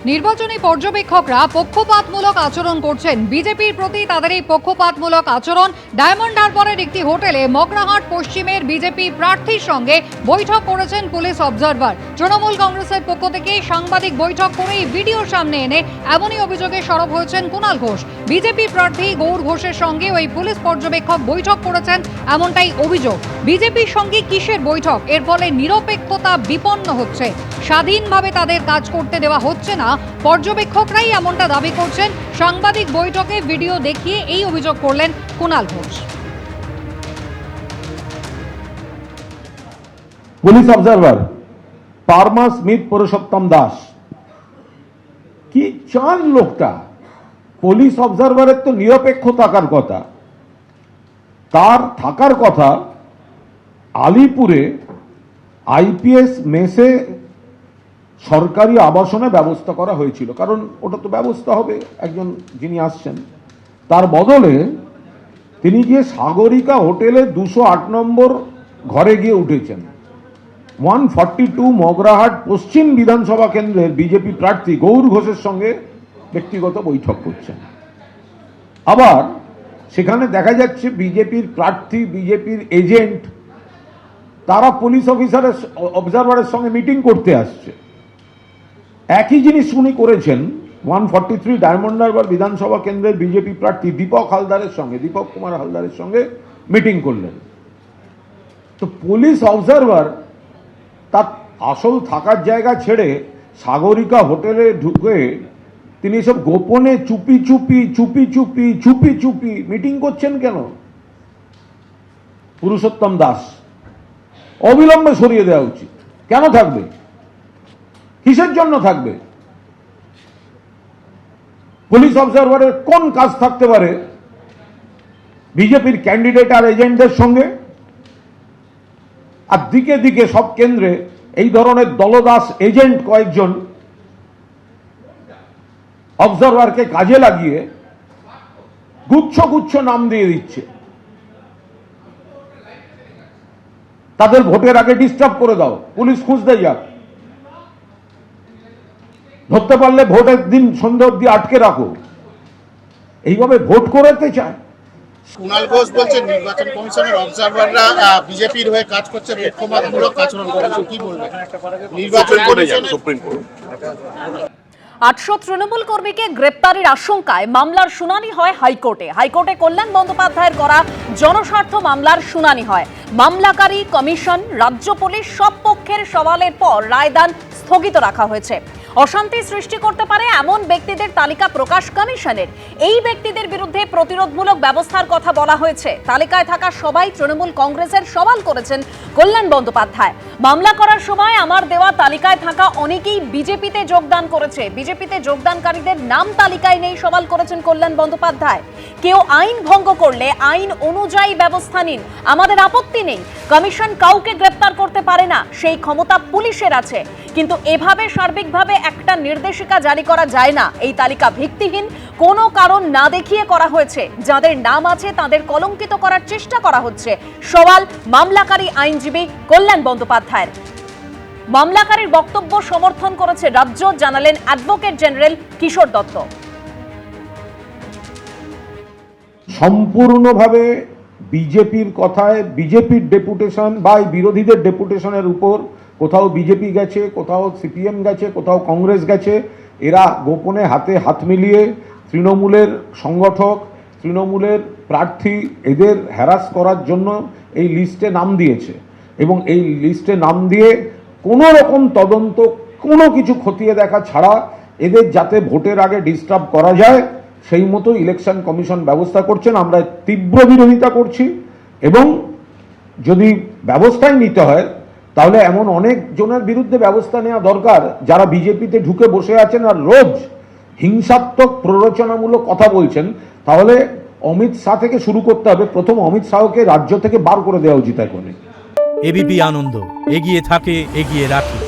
নির্বাচনী পর্যবেক্ষকরা পক্ষপাতমূলক আচরণ করছেন। বিজেপির প্রতি তাদের এই পক্ষপাতমূলক আচরণ ডায়মন্ড হারবারের একটি হোটেলে মগরাহাট পশ্চিমের বিজেপি প্রার্থীর সঙ্গে বৈঠক করেছেন পুলিশ অবজারভার। তৃণমূল কংগ্রেসের পক্ষ থেকে সাংবাদিক বৈঠক করেই ভিডিওর সামনে এনে এমনই অভিযোগে সরব হয়েছেন কুণাল ঘোষ। বিজেপি প্রার্থী গৌর ঘোষের সঙ্গে ওই পুলিশ পর্যবেক্ষক বৈঠক করেছেন এমনটাই অভিযোগ। বিজেপির সঙ্গে কিসের বৈঠক? এর ফলে নিরপেক্ষতা বিপন্ন হচ্ছে, স্বাধীনভাবে তাদের কাজ করতে দেওয়া হচ্ছে না। পর্যবেক্ষকরাই এমনটা দাবি করছেন। সাংবাদিক বৈঠকে ভিডিও দেখিয়ে এই অভিযোগ করলেন Kunal Ghosh. Police observer পারমা Smith Purushottam Das কি চান লোকটা? পুলিশ অবজারভারের তো নিরপেক্ষ থাকার কথা, তার থাকার কথা আলিপুরে আইপিএস মেসে সরকারি আবাসনে ব্যবস্থা করা হয়েছিল, কারণ ওটা তো ব্যবস্থা হবে একজন যিনি আসছেন। তার বদলে তিনি গিয়ে সাগরিকা হোটেলে 208 নম্বর ঘরে গিয়ে উঠেছেন। 142 মগরাহাট পশ্চিম বিধানসভা কেন্দ্রের বিজেপি প্রার্থী গৌর ঘোষের সঙ্গে ব্যক্তিগত বৈঠক করছেন। আবার সেখানে দেখা যাচ্ছে বিজেপির প্রার্থী, বিজেপির এজেন্ট, তারা পুলিশ অফিসারের অবজারভারের সঙ্গে মিটিং করতে আসছে। একই জিনিস উনি করেছেন 143 ডায়মন্ড হারবার বিধানসভা কেন্দ্রের বিজেপি প্রার্থী দীপক কুমার হালদারের সঙ্গে মিটিং করলেন। তো পুলিশ অবজারভার তার আসল থাকার জায়গা ছেড়ে সাগরিকা হোটেলে ঢুকে তিনি সব গোপনে চুপি চুপি মিটিং করছেন কেন? পুরুষোত্তম দাস অবিলম্বে সরিয়ে দেওয়া উচিত। কেন থাকবে? কিসের জন্য থাকবে? পুলিশ অবজারভারের কোন কাজ থাকতে পারে বিজেপির ক্যান্ডিডেট আর এজেন্টদের সঙ্গে? আর দিকে দিকে সব কেন্দ্রে এই ধরনের দলদাস এজেন্ট কয়েকজন অবজারভারকে কাজে লাগিয়ে গুচ্ছ নাম দিয়ে দিচ্ছে। তাদের ভোটের আগে ডিস্টার্ব করে দাও, পুলিশ খুঁজতে যাক, ধরতে পারলে ভোটের দিন সন্ধ্যা অব্দি আটকে রাখো। এইভাবে ভোট করাতে চায়। কুণাল ঘোষ বলছেন নির্বাচন কমিশনের অবজারভাররা বিজেপির হয়ে কাজ করছে, পক্ষপাতমূলক আচরণ করছে। কি বলবেন? নির্বাচন সুপ্রিম কোর্ট 800 তৃণমূল কর্মীকে গ্রেপ্তারের আশঙ্কায় মামলার শুনানি হয় হাইকোর্টে। হাইকোর্টে কল্যাণ বন্দ্যোপাধ্যায়ের করা জনস্বার্থ মামলার শুনানি হয়। মামলাকারী, কমিশন, রাজ্য পুলিশ সব পক্ষের সওয়ালের পর রায়দান স্থগিত রাখা হয়েছে। অশান্তি সৃষ্টি করতে পারে এমন ব্যক্তিদের তালিকা প্রকাশ কমিশনের। এই ব্যক্তিদের বিরুদ্ধে প্রতিরোধমূলক ব্যবস্থার কথা বলা হয়েছে। তালিকায় থাকা সবাই তৃণমূল কংগ্রেসের সওয়াল করেছেন কল্যাণ বন্দ্যোপাধ্যায়। মামলা করার সময় আমার দেওয়া তালিকায় থাকা অনেকেই বিজেপিতে যোগদান করেছে, বিজেপিতে যোগদানকারীদের নাম তালিকায় নেই সওয়াল করেছেন কল্যাণ বন্দ্যোপাধ্যায়। কেউ আইন ভঙ্গ করলে আইন অনুযায়ী ব্যবস্থা নিন, আমাদের আপত্তি নেই। কমিশন কাউকে গ্রেপ্তার করতে পারে না, সেই ক্ষমতা পুলিশের আছে। কিন্তু এভাবে সার্বিকভাবে একটা নির্দেশিকা জারি করা যায় না। এই তালিকা ভিত্তিহীন, কোনো কারণ না দেখিয়ে করা হয়েছে। যাদের নাম আছে তাদের কলঙ্কিত করার চেষ্টা করা হচ্ছে, সওয়াল মামলাকারী আইনজীবী কল্যাণ বন্দ্যোপাধ্যায়ের। মামলাকারীর বক্তব্য সমর্থন করেছে রাজ্য, জানালেন অ্যাডভোকেট জেনারেল কিশোর দত্ত। সম্পূর্ণভাবে বিজেপির কথায়, বিজেপির ডেপুটেশন বা বিরোধীদের ডেপুটেশনের উপর কোথাও বিজেপি গেছে, কোথাও সিপিএম গেছে, কোথাও কংগ্রেস গেছে। এরা গোপনে হাতে হাত মিলিয়ে তৃণমূলের সংগঠক, তৃণমূলের প্রার্থী, এদের হ্যারাস করার জন্য এই লিস্টে নাম দিয়েছে। এবং এই লিস্টে নাম দিয়ে কোনো রকম তদন্ত, কোনো কিছু খতিয়ে দেখা ছাড়া এদের যাতে ভোটের আগে ডিস্টার্ব করা যায় সেই মতো ইলেকশন কমিশন ব্যবস্থা করছেন। আমরা তীব্র বিরোধিতা করছি এবং যদি ব্যবস্থাই নিতে হয় তাহলে এমন অনেক জনের বিরুদ্ধে ব্যবস্থা নেওয়া দরকার যারা বিজেপিতে ঢুকে বসে আছেন আর রোজ হিংসাত্মক প্ররোচনামূলক কথা বলছেন। তাহলে অমিত শাহ থেকে শুরু করতে হবে। প্রথম অমিত শাহকে রাজ্য থেকে বার করে দেওয়া উচিত। এখনই এবিপি আনন্দ এগিয়ে থাকে, এগিয়ে রাখে।